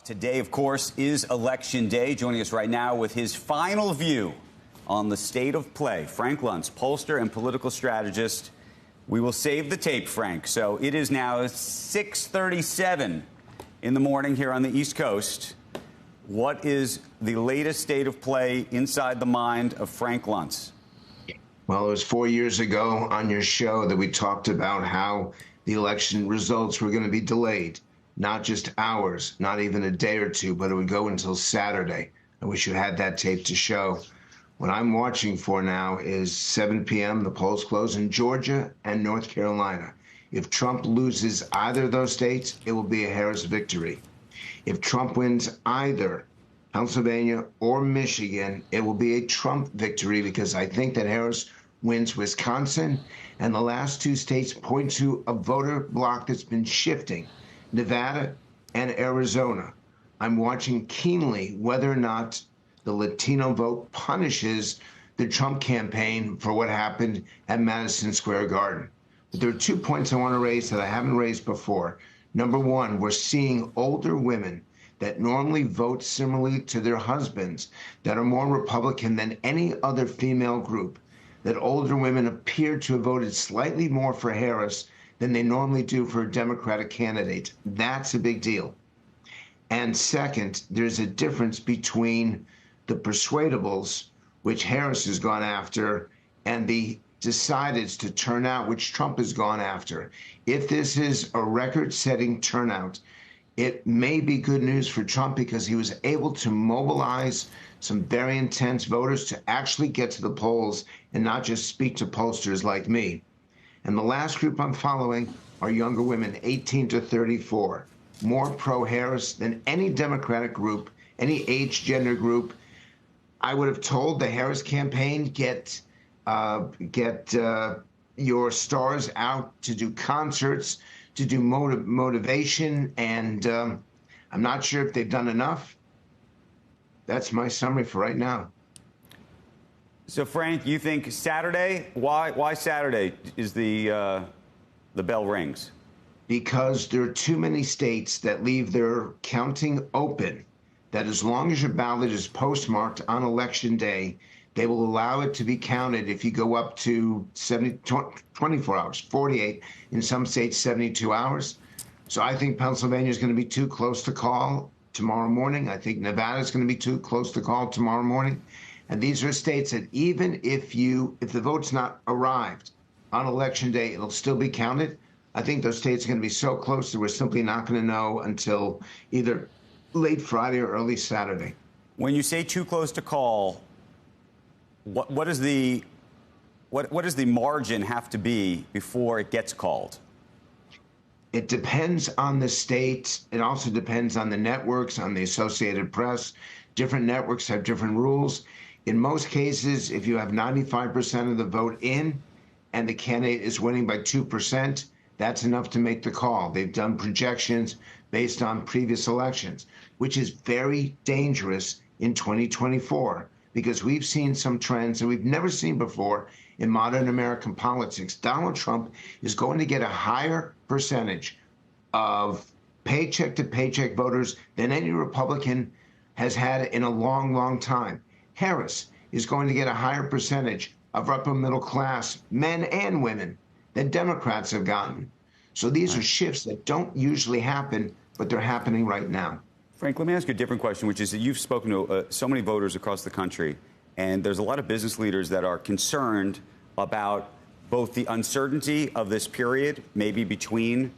Today, of course, is Election Day. Joining us right now with his final view on the state of play, Frank Luntz, pollster and political strategist. We will save the tape, Frank. So it is now 6:37 in the morning here on the East Coast. What is the latest state of play inside the mind of Frank Luntz? Well, it was 4 years ago on your show that we talked about how the election results were going to be delayed. Not just hours, not even a day or two, but it would go until Saturday. I wish you had that tape to show. What I'm watching for now is 7 p.m., the polls close in Georgia and North Carolina. If Trump loses either of those states, it will be a Harris victory. If Trump wins either Pennsylvania or Michigan, it will be a Trump victory because I think that Harris wins Wisconsin, and the last two states point to a voter bloc that's been shifting. Nevada and Arizona. I'm watching keenly whether or not the Latino vote punishes the Trump campaign for what happened at Madison Square Garden. But there are 2 points I want to raise that I haven't raised before. Number one, we're seeing older women that normally vote similarly to their husbands, that are more Republican than any other female group, that older women appear to have voted slightly more for Harris than they normally do for a Democratic candidate. That's a big deal. And second, there's a difference between the persuadables, which Harris has gone after, and the decideds to turn out, which Trump has gone after. If this is a record-setting turnout, it may be good news for Trump because he was able to mobilize some very intense voters to actually get to the polls and not just speak to pollsters like me. And the last group I'm following are younger women, 18 to 34, more pro-Harris than any Democratic group, any age, gender group. I would have told the Harris campaign, get your stars out to do concerts, to do motivation, and I'm not sure if they've done enough. That's my summary for right now. So, Frank, you think Saturday? Why Saturday is the bell rings? Because there are too many states that leave their counting open, that as long as your ballot is postmarked on Election Day, they will allow it to be counted if you go up to 24 hours, 48, in some states 72 hours. So I think Pennsylvania is going to be too close to call tomorrow morning. I think Nevada is going to be too close to call tomorrow morning. And these are states that even if the vote's not arrived on Election Day, it'll still be counted. I think those states are going to be so close that we're simply not going to know until either late Friday or early Saturday. When you say too close to call, what is the margin have to be before it gets called? It depends on the state. It also depends on the networks, on the Associated Press. Different networks have different rules. In most cases, if you have 95% of the vote in and the candidate is winning by 2%, that's enough to make the call. They've done projections based on previous elections, which is very dangerous in 2024 because we've seen some trends that we've never seen before in modern American politics. Donald Trump is going to get a higher percentage of paycheck-to-paycheck voters than any Republican has had in a long, long time. Harris is going to get a higher percentage of upper middle class men and women than Democrats have gotten. So these are shifts that don't usually happen, but they're happening right now. Frank, let me ask you a different question, which is that you've spoken to so many voters across the country, and there's a lot of business leaders that are concerned about both the uncertainty of this period, maybe between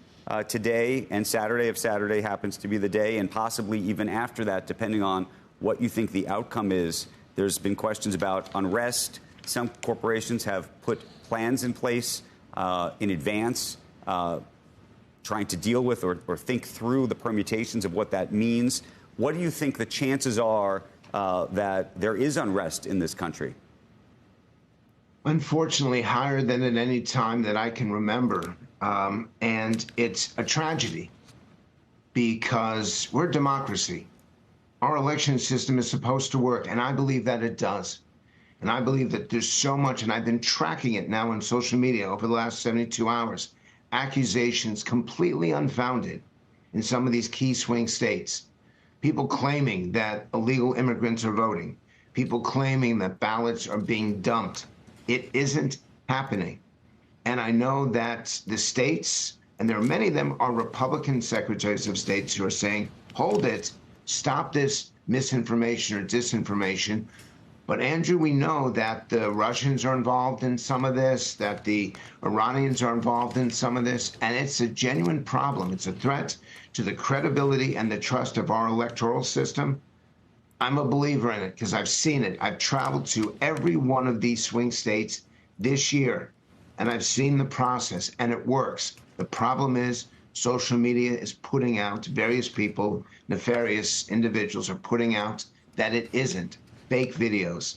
today and Saturday, if Saturday happens to be the day, and possibly even after that, depending on what you think the outcome is. There's been questions about unrest. Some corporations have put plans in place in advance, trying to deal with or think through the permutations of what that means. What do you think the chances are that there is unrest in this country? Unfortunately, higher than at any time that I can remember. And it's a tragedy because we're a democracy. Our election system is supposed to work, and I believe that it does. And I believe that there's so much, and I've been tracking it now on social media over the last 72 hours, accusations completely unfounded in some of these key swing states. people claiming that illegal immigrants are voting, people claiming that ballots are being dumped. It isn't happening. And I know that the states, and there are many of them, are Republican secretaries of states who are saying, hold it, stop this misinformation or disinformation. But Andrew, we know that the Russians are involved in some of this, that the Iranians are involved in some of this, and it's a genuine problem. It's a threat to the credibility and the trust of our electoral system. I'm a believer in it because I've seen it. I've traveled to every one of these swing states this year, and I've seen the process, and it works. The problem is social media is putting out, various people, nefarious individuals are putting out that it isn't. Fake videos,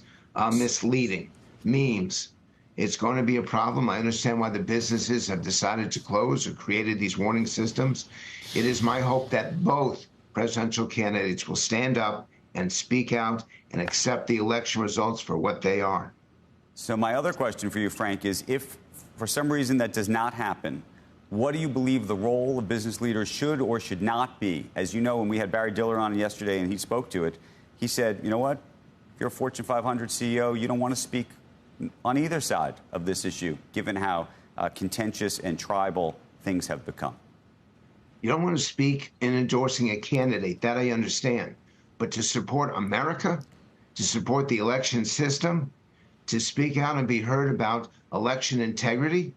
misleading, memes. It's going to be a problem. I understand why the businesses have decided to close or created these warning systems. It is my hope that both presidential candidates will stand up and speak out and accept the election results for what they are. So my other question for you, Frank, is if for some reason that does not happen, what do you believe the role of business leaders should or should not be? As you know, when we had Barry Diller on yesterday and he spoke to it, he said, you know what? You're a Fortune 500 CEO, you don't want to speak on either side of this issue, given how contentious and tribal things have become. You don't want to speak in endorsing a candidate, that I understand. But to support America, to support the election system, to speak out and be heard about election integrity,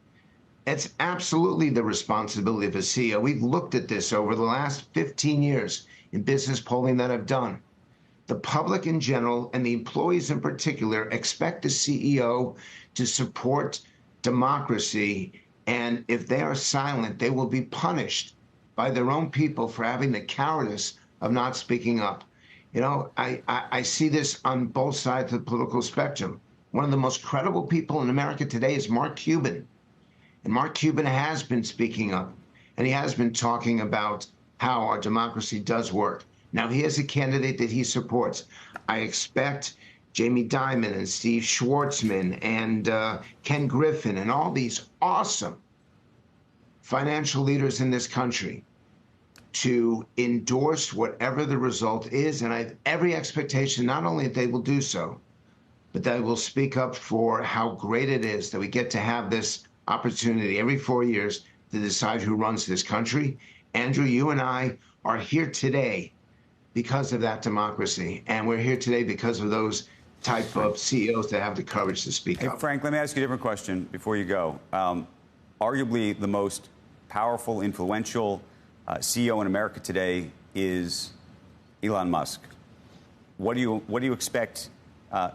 it's absolutely the responsibility of a CEO. We've looked at this over the last 15 years in business polling that I've done. The public in general and the employees in particular expect the CEO to support democracy. And if they are silent, they will be punished by their own people for having the cowardice of not speaking up. You know, I see this on both sides of the political spectrum. One of the most credible people in America today is Mark Cuban. And Mark Cuban has been speaking up, and he has been talking about how our democracy does work. Now, he has a candidate that he supports. I expect Jamie Dimon and Steve Schwartzman and Ken Griffin and all these awesome financial leaders in this country to endorse whatever the result is. And I have every expectation, not only that they will do so, but that they will speak up for how great it is that we get to have this opportunity every 4 years to decide who runs this country. Andrew, you and I are here today because of that democracy. And we're here today because of those type of CEOs that have the courage to speak up. Frank, let me ask you a different question before you go. Arguably the most powerful, influential CEO in America today is Elon Musk. What do you expect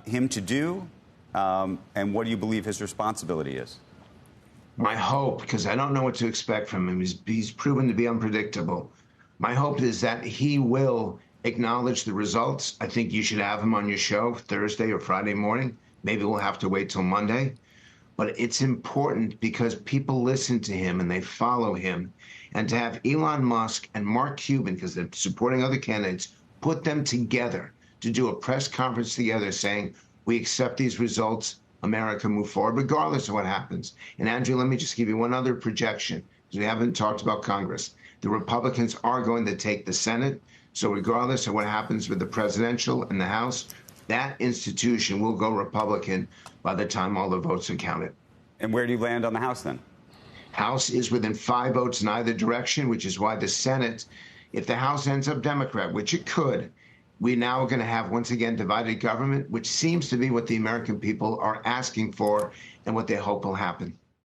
him to do, and what do you believe his responsibility is? My hope, because I don't know what to expect from him, he's proven to be unpredictable. My hope is that he will acknowledge the results. I think you should have him on your show Thursday or Friday morning. Maybe we'll have to wait till Monday. But it's important because people listen to him and they follow him. And to have Elon Musk and Mark Cuban, because they're supporting other candidates, put them together to do a press conference together saying, we accept these results, America move forward, regardless of what happens. And Andrew, let me just give you one other projection, because we haven't talked about Congress. The Republicans are going to take the Senate. So regardless of what happens with the presidential and the House, that institution will go Republican by the time all the votes are counted. And where do you land on the House then? House is within 5 votes in either direction, which is why the Senate, if the House ends up Democrat, which it could, we now are going to have, once again, divided government, which seems to be what the American people are asking for and what they hope will happen.